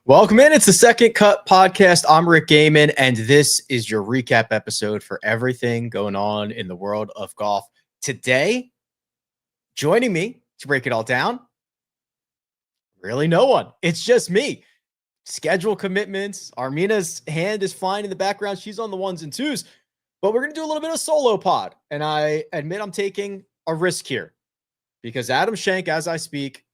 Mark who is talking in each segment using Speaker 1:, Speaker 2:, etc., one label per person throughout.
Speaker 1: Welcome in. It's the Second Cut Podcast. I'm Rick Gehman, and this is your recap episode for everything going on in the world of golf. Today, joining me to break it all down, really no one. It's just me. Schedule commitments. Armina's hand is flying in the background. She's on the ones and twos, but we're going to do a little bit of solo pod, and I admit I'm taking a risk here because Adam Schenk, as I speak,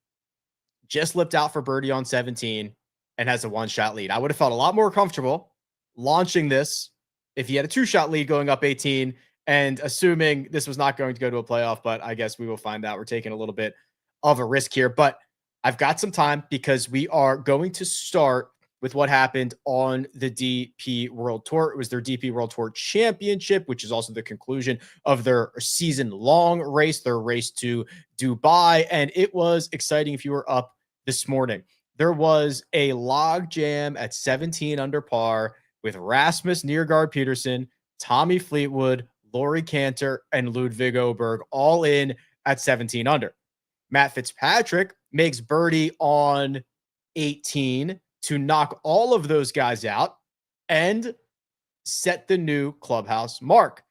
Speaker 1: just lipped out for birdie on 17. And has a one-shot lead. I would have felt a lot more comfortable launching this if he had a two-shot lead going up 18 and assuming this was not going to go to a playoff, but I guess we will find out. We're taking a little bit of a risk here, but I've got some time because we are going to start with what happened on the DP World Tour. It was their DP World Tour Championship, which is also the conclusion of their season-long race, their race to Dubai, and it was exciting if you were up this morning. There was a log jam at 17 under par with Rasmus Nørgaard Peterson, Tommy Fleetwood, Laurie Cantor, and Ludvig Åberg all in at 17 under. Matt Fitzpatrick makes birdie on 18 to knock all of those guys out and set the new clubhouse mark.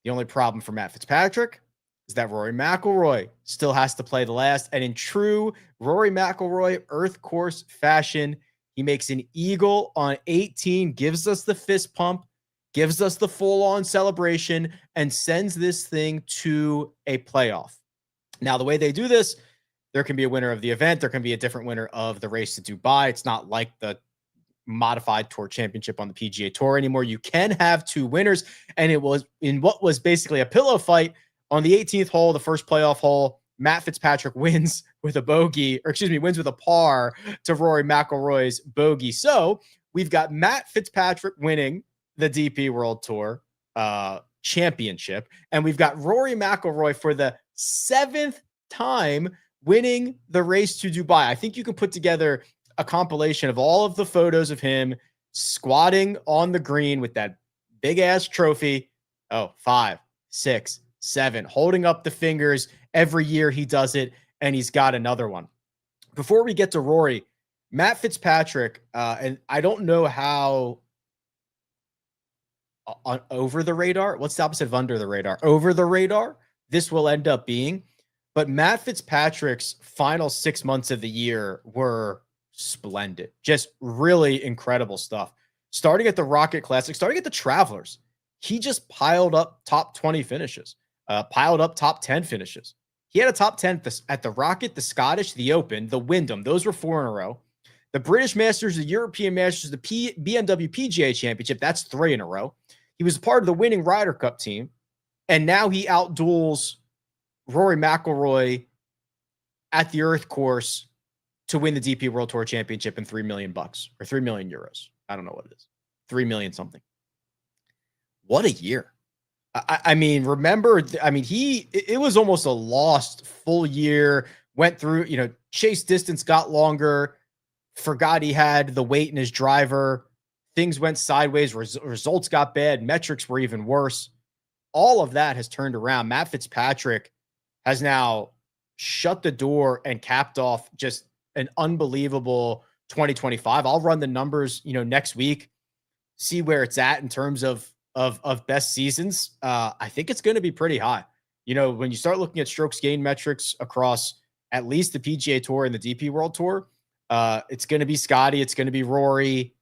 Speaker 1: The only problem for Matt Fitzpatrick is that Rory McIlroy still has to play the last. And in true Rory McIlroy earth course fashion, he makes an eagle on 18, gives us the fist pump, gives us the full-on celebration, and sends this thing to a playoff. Now, the way they do this, there can be a winner of the event. There can be a different winner of the race to Dubai. It's not like the modified tour championship on the PGA Tour anymore. You can have two winners, and it was in what was basically a pillow fight. On the 18th hole, the first playoff hole, Matt Fitzpatrick wins with a bogey, wins with a par to Rory McIlroy's bogey. So we've got Matt Fitzpatrick winning the DP World Tour Championship, and we've got Rory McIlroy for the 7th time winning the race to Dubai. I think you can put together a compilation of all of the photos of him squatting on the green with that big-ass trophy. 5, 6, 7, holding up the fingers. Every year he does it, and he's got another one. Before we get to Rory, Matt Fitzpatrick, and I don't know how over the radar, what's the opposite of under the radar? Over the radar, this will end up being. But Matt Fitzpatrick's final 6 months of the year were splendid. Just really incredible stuff. Starting at the Rocket Classic, starting at the Travelers, he just piled up top 20 finishes. Piled up top 10 finishes. He had a top 10 at the Rocket, the Scottish, the Open, the Wyndham. Those were 4 in a row. The British Masters, the European Masters, the BMW PGA Championship, that's 3 in a row. He was part of the winning Ryder Cup team, and now he outduels Rory McIlroy at the Earth Course to win the DP World Tour Championship in $3 million or 3 million euros. I don't know what it is. 3 million something. What a year. I mean, remember, it was almost a lost full year, went through, chase distance got longer, forgot he had the weight in his driver. Things went sideways. Results got bad. Metrics were even worse. All of that has turned around. Matt Fitzpatrick has now shut the door and capped off just an unbelievable 2025. I'll run the numbers, next week, see where it's at in terms of best seasons. I think it's going to be pretty high. When you start looking at strokes gain metrics across at least the PGA Tour and the DP World Tour, it's going to be Scotty. It's going to be Rory.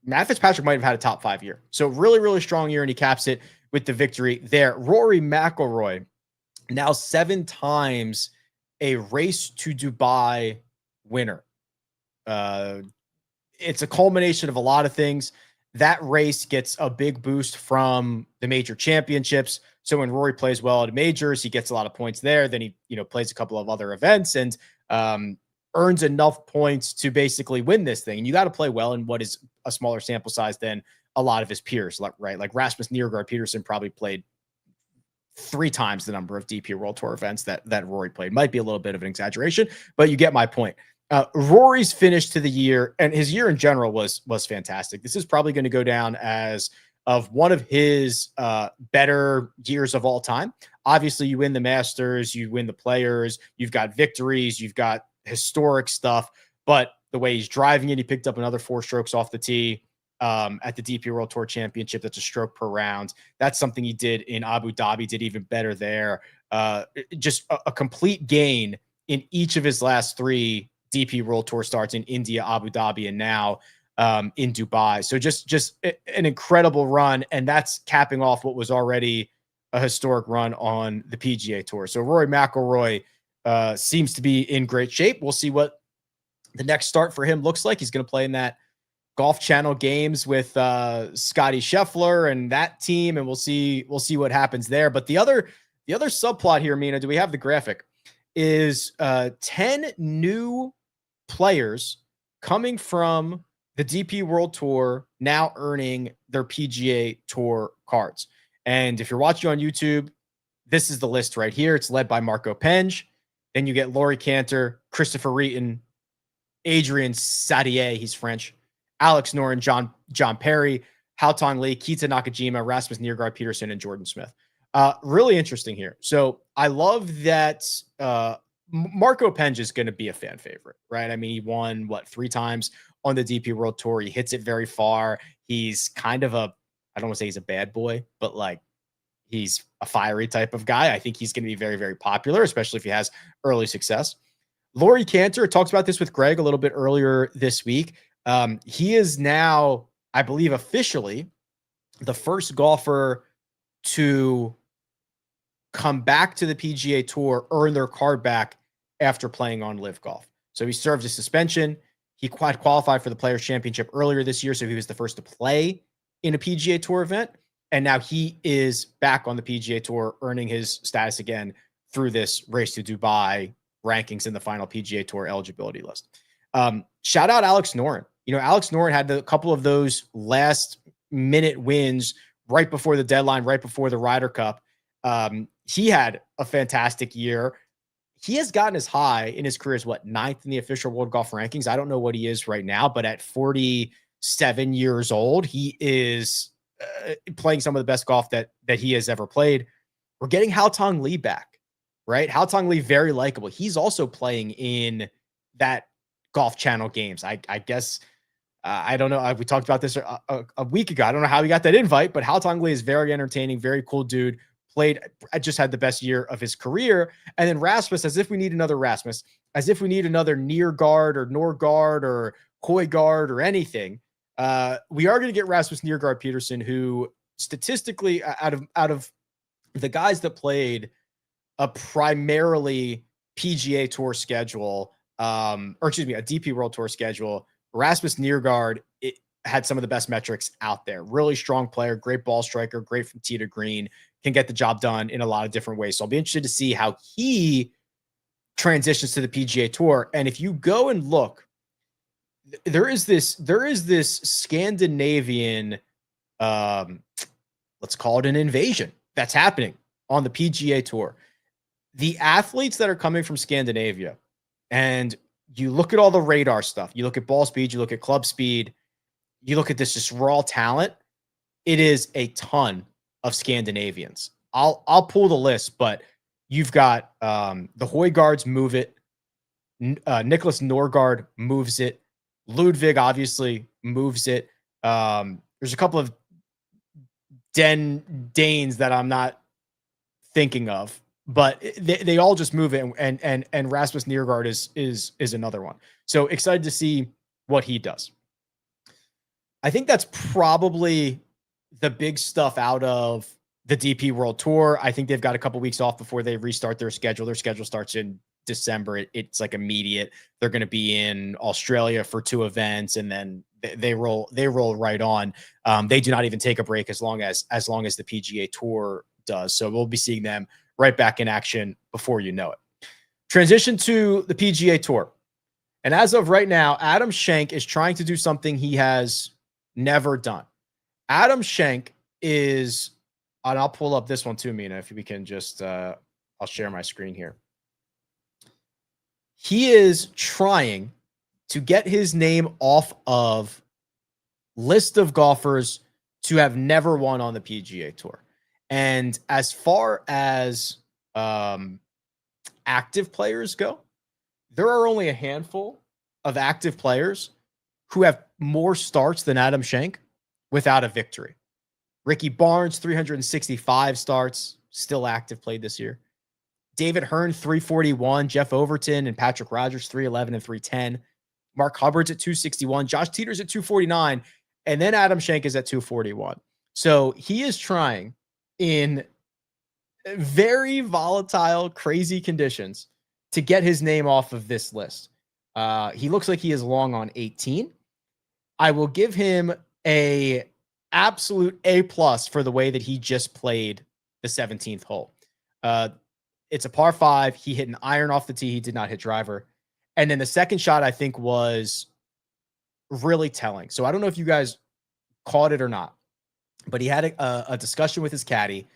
Speaker 1: Matt Fitzpatrick might have had a top 5 year. So really, really strong year, and he caps it with the victory there. Rory McIlroy, now 7 times a race to Dubai winner. It's a culmination of a lot of things. That race gets a big boost from the major championships. So when Rory plays well at majors, he gets a lot of points there. Then he, plays a couple of other events and earns enough points to basically win this thing. And you got to play well in what is a smaller sample size than a lot of his peers, right? Like Rasmus Nørgaard Peterson probably played 3 times the number of DP World Tour events that Rory played. Might be a little bit of an exaggeration, but you get my point. Rory's finish to the year, and his year in general was fantastic. This is probably going to go down as of one of his better years of all time. Obviously, you win the Masters, you win the Players, you've got victories, you've got historic stuff. But the way he's driving it, he picked up another 4 strokes off the tee at the DP World Tour Championship. That's a stroke per round. That's something he did in Abu Dhabi, did even better there. Just a complete gain in each of his last 3 DP World Tour starts in India, Abu Dhabi, and now in Dubai. So just an incredible run, and that's capping off what was already a historic run on the PGA Tour. So Rory McIlroy seems to be in great shape. We'll see what the next start for him looks like. He's going to play in that Golf Channel games with Scotty Scheffler and that team, and we'll see what happens there. But the other subplot here, Mina, do we have the graphic? Is 10 new players coming from the DP World Tour now earning their PGA Tour cards. And if you're watching on YouTube, this is the list right here. It's led by Marco Penge. Then you get Laurie Cantor, Christopher Reeton, Adrian Sadier, he's French, Alex Noren, John Perry, Haotong Li, Keita Nakajima, Rasmus Niergaard Peterson, and Jordan Smith. Really interesting here. So I love that Marco Penge is going to be a fan favorite, right? I mean, he won, 3 times on the DP World Tour. He hits it very far. He's kind of I don't want to say he's a bad boy, but like he's a fiery type of guy. I think he's going to be very, very popular, especially if he has early success. Laurie Cantor talks about this with Greg a little bit earlier this week. He is now, I believe, officially the first golfer to come back to the PGA Tour, earn their card back after playing on Live Golf. So he served a suspension. He qualified for the Players' Championship earlier this year, so he was the first to play in a PGA Tour event. And now he is back on the PGA Tour, earning his status again through this Race to Dubai rankings in the final PGA Tour eligibility list. Shout out Alex Noren. Alex Noren had a couple of those last-minute wins right before the deadline, right before the Ryder Cup. He had a fantastic year. He has gotten as high in his career as 9th in the official World Golf Rankings. I don't know what he is right now, but at 47 years old, he is playing some of the best golf that he has ever played. We're getting Haotong Li back, right? Haotong Li, very likable. He's also playing in that Golf Channel games. I guess, I don't know. We talked about this a week ago. I don't know how he got that invite, but Haotong Li is very entertaining, very cool dude. Just had the best year of his career. And then Rasmus, as if we need another Rasmus, as if we need another Niergaard or Norgard or Højgaard or anything. We are going to get Rasmus Niergaard Peterson, who statistically out of the guys that played a primarily PGA Tour schedule, a DP World Tour schedule, Rasmus Niergaard had some of the best metrics out there. Really strong player, great ball striker, great from tee to green, can get the job done in a lot of different ways. So I'll be interested to see how he transitions to the PGA Tour. And if you go and look, there is this Scandinavian, let's call it an invasion that's happening on the PGA Tour. The athletes that are coming from Scandinavia, and you look at all the radar stuff, you look at ball speed, you look at club speed, you look at this just raw talent, it is a ton of Scandinavians. I'll pull the list, but you've got the Højgaards move it. Nicholas Norgard moves it. Ludwig obviously moves it. There's a couple of Danes that I'm not thinking of, but they all just move it. And Rasmus Niergaard is another one. So excited to see what he does. I think that's probably the big stuff out of the DP World Tour. I think they've got a couple weeks off before they restart their schedule. Their schedule starts in December. It's like immediate. They're going to be in Australia for 2 events, and then they roll right on. They do not even take a break as long as the PGA Tour does. So we'll be seeing them right back in action before you know it. Transition to the PGA Tour. And as of right now, Adam Schenk is trying to do something he has never done. Adam Schenk is, and I'll pull up this one too, Mina, if we can just, I'll share my screen here. He is trying to get his name off of list of golfers to have never won on the PGA Tour. And as far as active players go, there are only a handful of active players who have more starts than Adam Schenk without a victory. Ricky Barnes, 365 starts, still active, played this year. David Hearn, 341. Jeff Overton and Patrick Rogers, 311 and 310. Mark Hubbard's at 261. Josh Teeter's at 249. And then Adam Schenk is at 241. So he is trying in very volatile, crazy conditions to get his name off of this list. He looks like he is long on 18. I will give him a absolute A+ for the way that he just played the 17th hole. It's a par 5. He hit an iron off the tee. He did not hit driver. And then the second shot, I think, was really telling. So I don't know if you guys caught it or not, but he had a discussion with his caddy.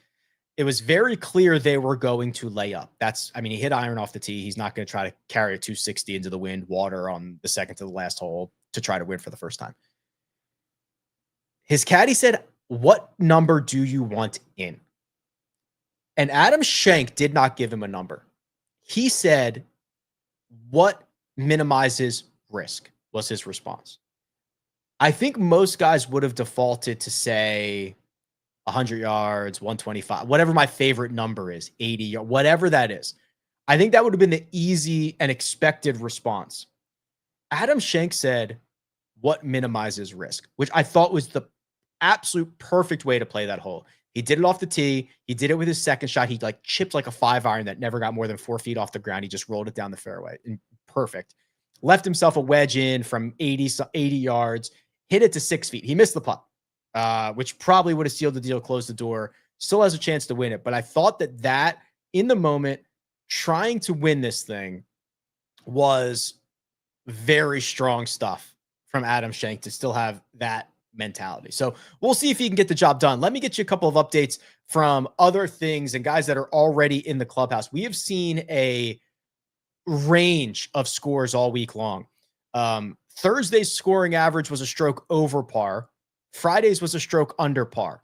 Speaker 1: It was very clear they were going to lay up. He hit iron off the tee. He's not going to try to carry a 260 into the wind, water on the second to the last hole to try to win for the first time. His caddy said, "What number do you want in?" And Adam Schenk did not give him a number. He said, "What minimizes risk?" was his response. I think most guys would have defaulted to say 100 yards, 125, whatever my favorite number is, 80, whatever that is. I think that would have been the easy and expected response. Adam Schenk said, "What minimizes risk?" which I thought was the absolute perfect way to play that hole. He did it off the tee. He did it with his second shot. He chipped like a 5-iron that never got more than 4 feet off the ground. He just rolled it down the fairway. And perfect. Left himself a wedge in from 80 yards, hit it to 6 feet. He missed the putt, which probably would have sealed the deal, closed the door. Still has a chance to win it. But I thought that in the moment, trying to win this thing was very strong stuff from Adam Schenk to still have that mentality. So we'll see if he can get the job done. Let me get you a couple of updates from other things and guys that are already in the clubhouse. We have seen a range of scores all week long. Thursday's scoring average was a stroke over par. Friday's was a stroke under par.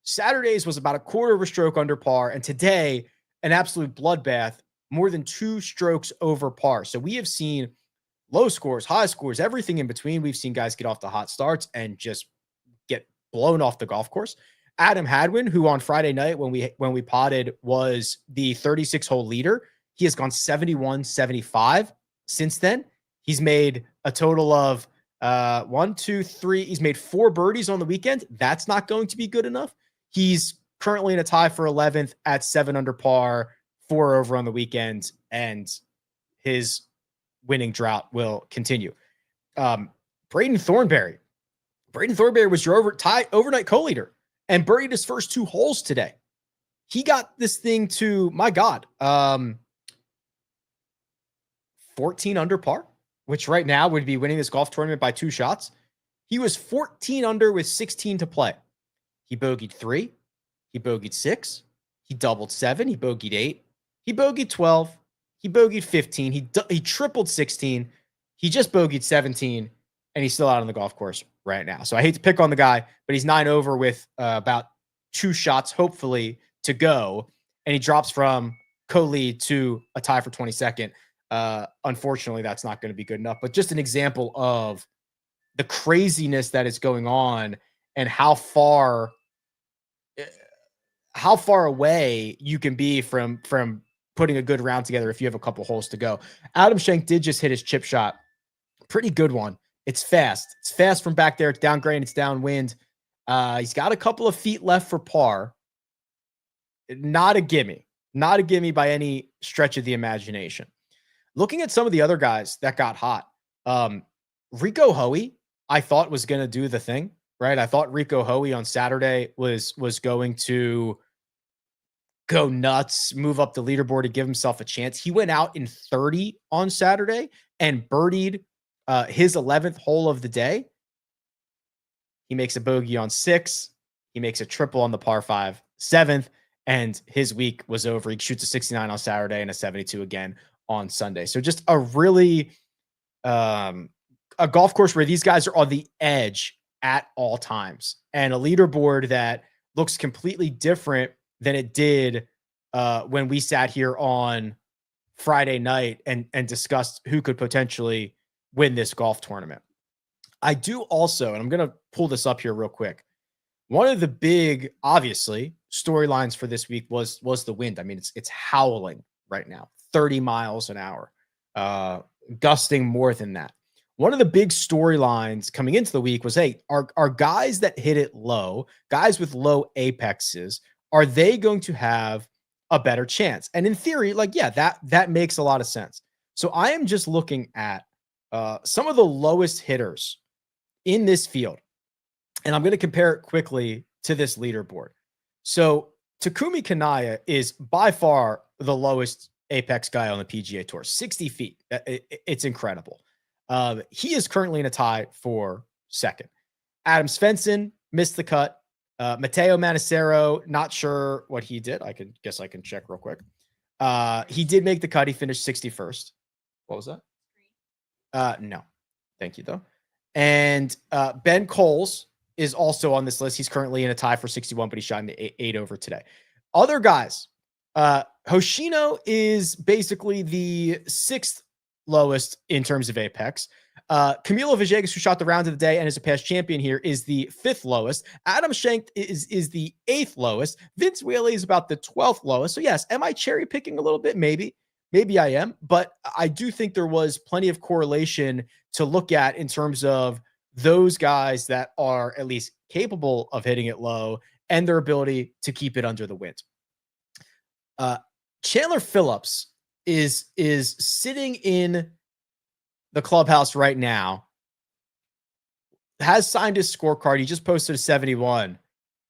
Speaker 1: Saturday's was about a quarter of a stroke under par. And today, an absolute bloodbath, more than 2 strokes over par. So we have seen low scores, high scores, everything in between. We've seen guys get off the hot starts and just get blown off the golf course. Adam Hadwin, who on Friday night when we potted was the 36-hole leader, he has gone 71-75 since then. He's made a total of 1, 2, 3. He's made 4 birdies on the weekend. That's not going to be good enough. He's currently in a tie for 11th at 7 under par, 4 over on the weekend, and his winning drought will continue. Braden Thornberry was your overnight co-leader and birdied his first 2 holes today. He got this thing to, my God, 14 under par, which right now would be winning this golf tournament by 2 shots. He was 14 under with 16 to play. He bogeyed 3. He bogeyed 6. He doubled 7. He bogeyed 8. He bogeyed 12. He bogeyed 15. He tripled 16. He just bogeyed 17, and he's still out on the golf course right now. So I hate to pick on the guy, but he's 9 over with about 2 shots, hopefully, to go. And he drops from co-lead to a tie for 22nd. Unfortunately, that's not going to be good enough. But just an example of the craziness that is going on and how far away you can be from putting a good round together if you have a couple holes to go. Adam Schenk did just hit his chip shot. Pretty good one. It's fast. It's fast from back there. It's down grain. It's downwind. He's got a couple of feet left for par. Not a gimme. Not a gimme by any stretch of the imagination. Looking at some of the other guys that got hot, Rico Hoey, I thought was going to do the thing, right? I thought Rico Hoey on Saturday was going to go nuts, move up the leaderboard to give himself a chance. He went out in 30 on Saturday and birdied his 11th hole of the day. He makes a bogey on 6. He makes a triple on the par 5, 7th, and his week was over. He shoots a 69 on Saturday and a 72 again on Sunday. So just a really a golf course where these guys are on the edge at all times, and a leaderboard that looks completely different than it did when we sat here on Friday night and discussed who could potentially win this golf tournament. I do also, and I'm going to pull this up here real quick. One of the big, obviously, storylines for this week was the wind. I mean, it's howling right now, 30 miles an hour, gusting more than that. One of the big storylines coming into the week was, hey, are guys that hit it low, guys with low apexes, are they going to have a better chance? And in theory, like, yeah, that makes a lot of sense. So I am just looking at some of the lowest hitters in this field, and I'm going to compare it quickly to this leaderboard. So Takumi Kanaya is by far the lowest apex guy on the PGA Tour, 60 feet. It's incredible. He is currently in a tie for second. Adam Svensson missed the cut. Matteo Manacero, not sure what he did. I can check real quick. He did make the cut. He finished 61st. What was that? No. Thank you, though. And Ben Coles is also on this list. He's currently in a tie for 61, but he shot in the 8 over today. Other guys, Hoshino is basically the 6th lowest in terms of apex. Camilo Villegas, who shot the round of the day and is a past champion here, is the 5th lowest. Adam Schenk is the 8th lowest. Vince Whaley is about the 12th lowest. So yes, am I cherry picking a little bit? Maybe I am, but I do think there was plenty of correlation to look at in terms of those guys that are at least capable of hitting it low and their ability to keep it under the wind. Chandler Phillips is sitting in the clubhouse right now, has signed his scorecard. He just posted a 71,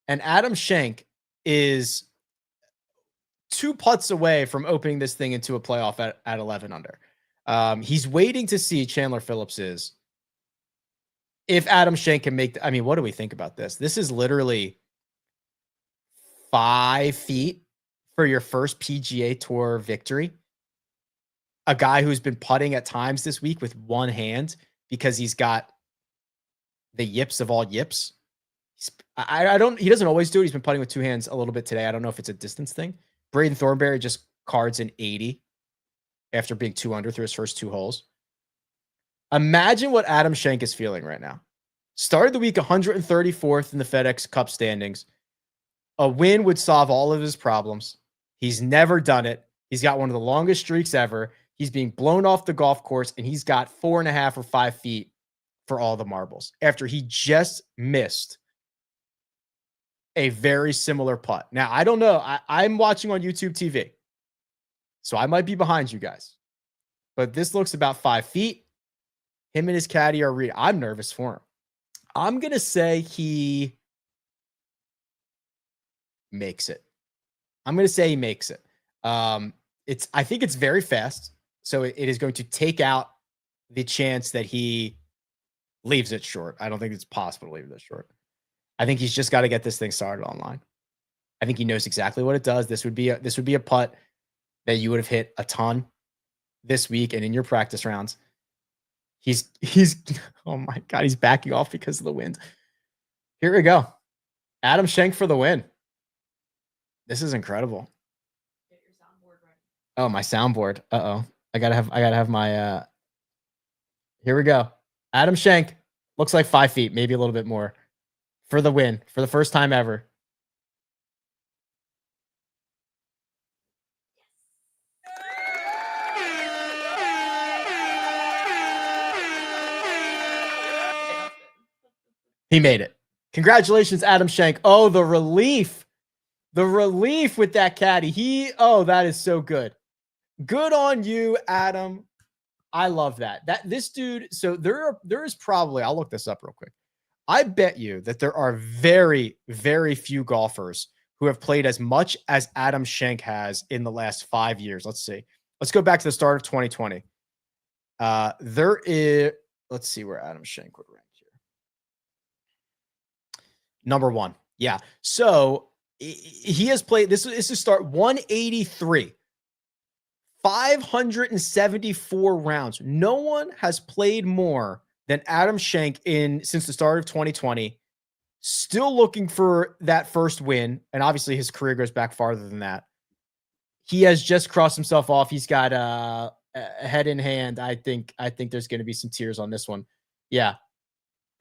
Speaker 1: and Adam Schenk is 2 putts away from opening this thing into a playoff at 11 under. He's waiting to see Chandler Phillips is if Adam Schenk can make. I mean, what do we think about this? This is literally 5 feet for your first PGA Tour victory. A guy who's been putting at times this week with one hand because he's got the yips of all yips. He doesn't always do it. He's been putting with 2 hands a little bit today. I don't know if it's a distance thing. Braden Thornberry just cards an 80 after being 2 under through his first 2 holes. Imagine what Adam Schenk is feeling right now. Started the week 134th in the FedEx Cup standings. A win would solve all of his problems. He's never done it. He's got one of the longest streaks ever. He's being blown off the golf course, and he's got 4.5 or 5 feet for all the marbles after he just missed a very similar putt. Now, I don't know. I'm watching on YouTube TV, so I might be behind you guys, but this looks about 5 feet. Him and his caddy are reading. I'm nervous for him. I'm going to say he makes it. I'm going to say he makes it. I think it's very fast. So it is going to take out the chance that he leaves it short. I don't think it's possible to leave this short. I think he's just got to get this thing started online. I think he knows exactly what it does. This would be a putt that you would have hit a ton this week and in your practice rounds. He's oh my God, he's backing off because of the wind. Here we go. Adam Schenk for the win. This is incredible.
Speaker 2: Get your soundboard ready.
Speaker 1: Oh, my soundboard. Uh-oh. I gotta have my here we go. Adam Schenk looks like 5 feet, maybe a little bit more for the win for the first time ever. He made it. Congratulations, Adam Schenk. Oh, the relief. The relief with that caddy. That is so good. Good on you, Adam. I love that. This dude, so there is probably, I'll look this up real quick. I bet you that there are very, very few golfers who have played as much as Adam Schenk has in the last 5 years. Let's see. Let's go back to the start of 2020. Let's see where Adam Schenk would rank here. Number 1. Yeah. So he has played, this is to start 183. 574 rounds. No one has played more than Adam Schenk since the start of 2020. Still looking for that first win. And obviously his career goes back farther than that. he has just crossed himself off. He's got a head in hand. I think there's going to be some tears on this one. Yeah,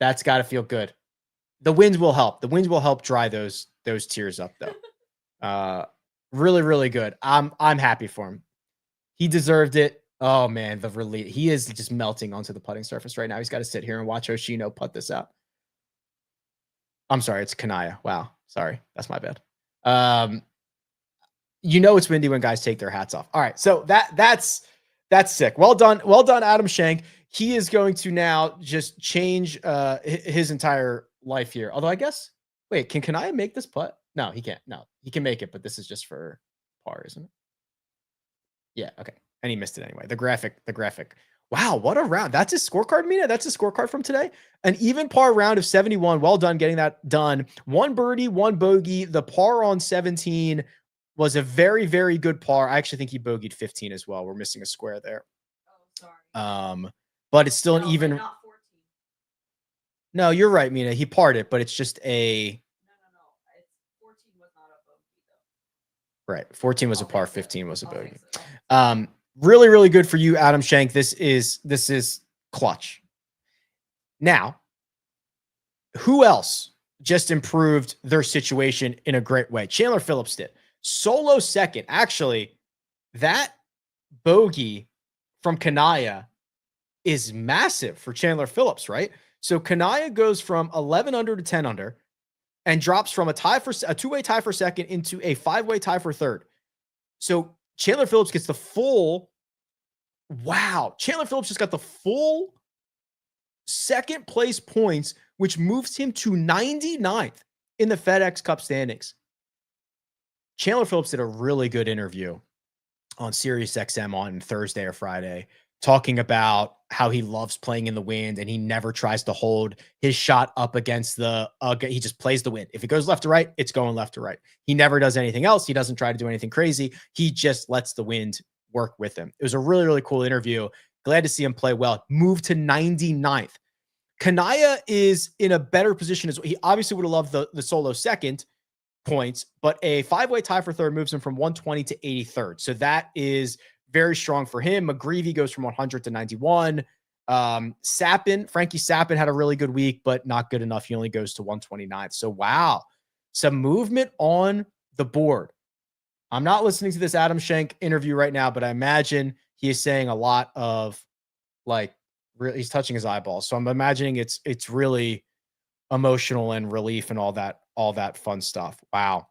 Speaker 1: that's got to feel good. The winds will help. The winds will help dry those tears up, though. Really, really good. I'm happy for him. He deserved it. Oh man, the relief. He is just melting onto the putting surface right now. He's got to sit here and watch Hoshino putt this out. I'm sorry, it's Kanaya. Wow. Sorry. That's my bad. It's windy when guys take their hats off. All right. So that's sick. Well done. Well done, Adam Schenk. He is going to now just change his entire life here. Although I guess, wait, can Kanaya make this putt? No, he can't. No, he can make it, but this is just for par, isn't it? Yeah. Okay. And he missed it anyway. The graphic. Wow. What a round. That's his scorecard, Mina. That's his scorecard from today. An even par round of 71. Well done getting that done. 1 birdie, 1 bogey. The par on 17 was a very, very good par. I actually think he bogeyed 15 as well. We're missing a square there.
Speaker 2: Oh, sorry.
Speaker 1: But it's still an even.
Speaker 2: Not 14.
Speaker 1: No, you're right, Mina. He parred it, but it's just a.
Speaker 2: No. 14 was not a bogey, though.
Speaker 1: Right. 14 was a par. 15 was a bogey.
Speaker 2: So.
Speaker 1: Really, really good for you, Adam Schenk. This is clutch. Now, who else just improved their situation in a great way? Chandler Phillips did. Solo second. Actually, that bogey from Kanaya is massive for Chandler Phillips, right? So Kanaya goes from 11 under to 10 under and drops from a two-way tie for second into a 5-way tie for third. So Chandler Phillips gets the full. Wow. Chandler Phillips just got the full second place points, which moves him to 99th in the FedEx Cup standings. Chandler Phillips did a really good interview on SiriusXM on Thursday or Friday, talking about how he loves playing in the wind and he never tries to hold his shot up against he just plays the wind. If it goes left to right, it's going left to right. He never does anything else. He doesn't try to do anything crazy. He just lets the wind work with him. It was a really, really cool interview. Glad to see him play well. Move to 99th. Kanaya is in a better position as well. He obviously would have loved the solo second points, but a 5-way tie for third moves him from 120 to 83rd. So that is very strong for him. McGreevy goes from 100 to 91. Frankie Sappin had a really good week, but not good enough. He only goes to 129. So wow, some movement on the board. I'm not listening to this Adam Schenk interview right now, but I imagine he is saying a lot of he's touching his eyeballs. So I'm imagining it's really emotional and relief and all that fun stuff. Wow.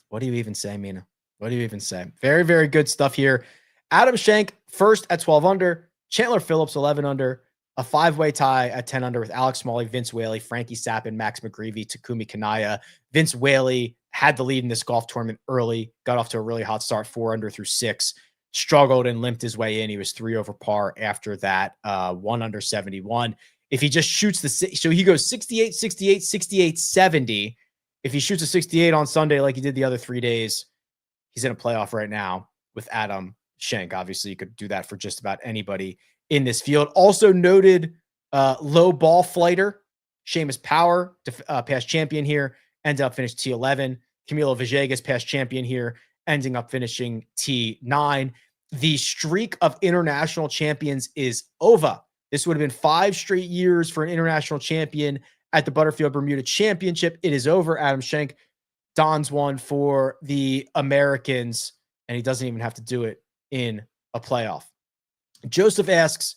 Speaker 1: What do you even say, Mina? What do you even say? Very, very good stuff here. Adam Schenk first at 12 under, Chandler Phillips 11 under, a 5-way tie at 10 under with Alex Smalley, Vince Whaley, Frankie Sappin, Max McGreevy, Takumi Kanaya. Vince Whaley had the lead in this golf tournament early, got off to a really hot start, 4 under through 6, struggled and limped his way in. He was 3 over par after that, 1 under 71. If he just shoots so he goes 68, 68, 68, 70. If he shoots a 68 on Sunday like he did the other 3 days, he's in a playoff right now with Adam Schenk. Obviously, you could do that for just about anybody in this field. Also noted low ball flighter, Seamus Power, past champion here, ended up finished T11. Camilo Villegas, past champion here, ending up finishing T9. The streak of international champions is over. This would have been 5 straight years for an international champion at the Butterfield Bermuda Championship. It is over. Adam Schenk dons one for the Americans, and he doesn't even have to do it in a playoff. Joseph asks,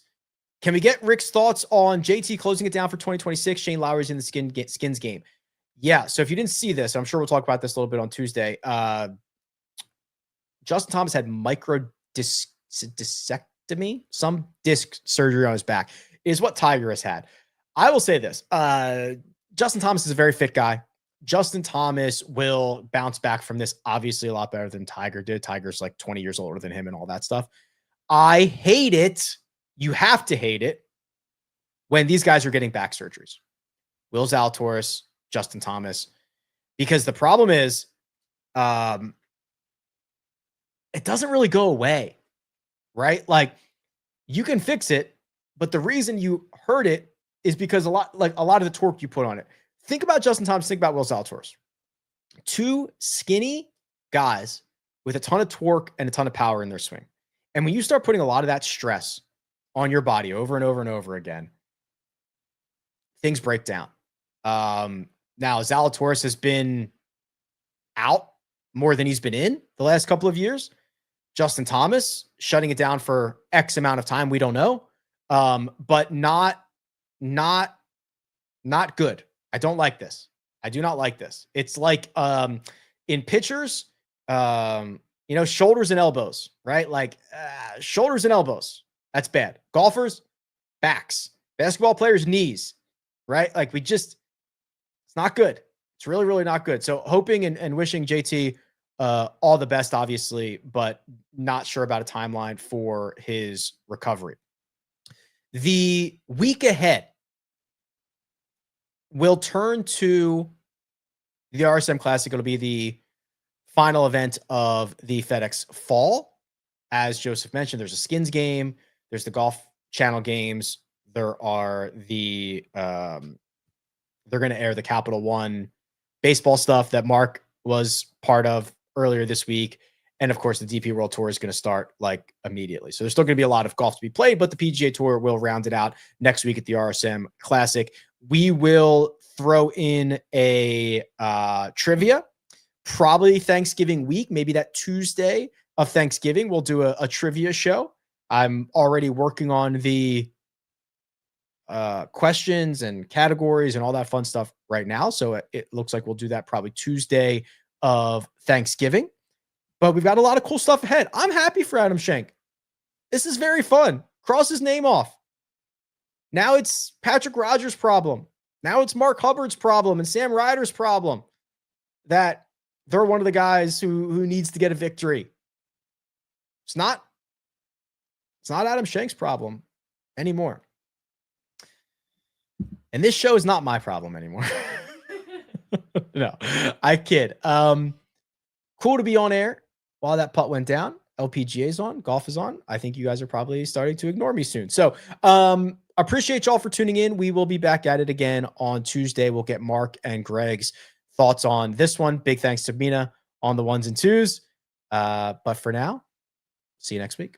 Speaker 1: can we get Rick's thoughts on JT closing it down for 2026? Shane Lowry's in the Skins game. Yeah, so if you didn't see this, I'm sure we'll talk about this a little bit on Tuesday. Justin Thomas had discectomy, some disc surgery on his back, is what Tiger has had. I will say this. Justin Thomas is a very fit guy. Justin Thomas will bounce back from this obviously a lot better than Tiger did. Tiger's like 20 years older than him and all that stuff. I hate it. You have to hate it when these guys are getting back surgeries. Will Zalatoris, Justin Thomas, because the problem is it doesn't really go away, right? Like you can fix it, but the reason you hurt it is because a lot of the torque you put on it. Think about Justin Thomas. Think about Will Zalatoris. 2 skinny guys with a ton of torque and a ton of power in their swing. And when you start putting a lot of that stress on your body over and over and over again, things break down. Now, Zalatoris has been out more than he's been in the last couple of years. Justin Thomas shutting it down for X amount of time. We don't know. But not good. I don't like this. I do not like this. It's like in pitchers, shoulders and elbows, right? Like shoulders and elbows. That's bad. Golfers, backs. Basketball players, knees, right? Like it's not good. It's really, really not good. So hoping and wishing JT all the best, obviously, but not sure about a timeline for his recovery. The week ahead, we'll turn to the RSM Classic. It'll be the final event of the FedEx Fall. As Joseph mentioned, there's a Skins game. There's the Golf Channel games. There are they're going to air the Capital One baseball stuff that Mark was part of earlier this week. And of course, the DP World Tour is going to start like immediately. So there's still going to be a lot of golf to be played, but the PGA Tour will round it out next week at the RSM Classic. We will throw in a trivia, probably Thanksgiving week, maybe that Tuesday of Thanksgiving. We'll do a trivia show. I'm already working on the questions and categories and all that fun stuff right now. So it looks like we'll do that probably Tuesday of Thanksgiving. But we've got a lot of cool stuff ahead. I'm happy for Adam Schenk. This is very fun. Cross his name off. Now it's Patrick Rogers' problem. Now it's Mark Hubbard's problem and Sam Ryder's problem that they're one of the guys who needs to get a victory. It's not Adam Schenk's problem anymore. And this show is not my problem anymore. No, I kid. Cool to be on air while that putt went down. LPGA's on, golf is on. I think you guys are probably starting to ignore me soon. So appreciate y'all for tuning in. We will be back at it again on Tuesday. We'll get Mark and Greg's thoughts on this one. Big thanks to Mina on the ones and twos. But for now, see you next week.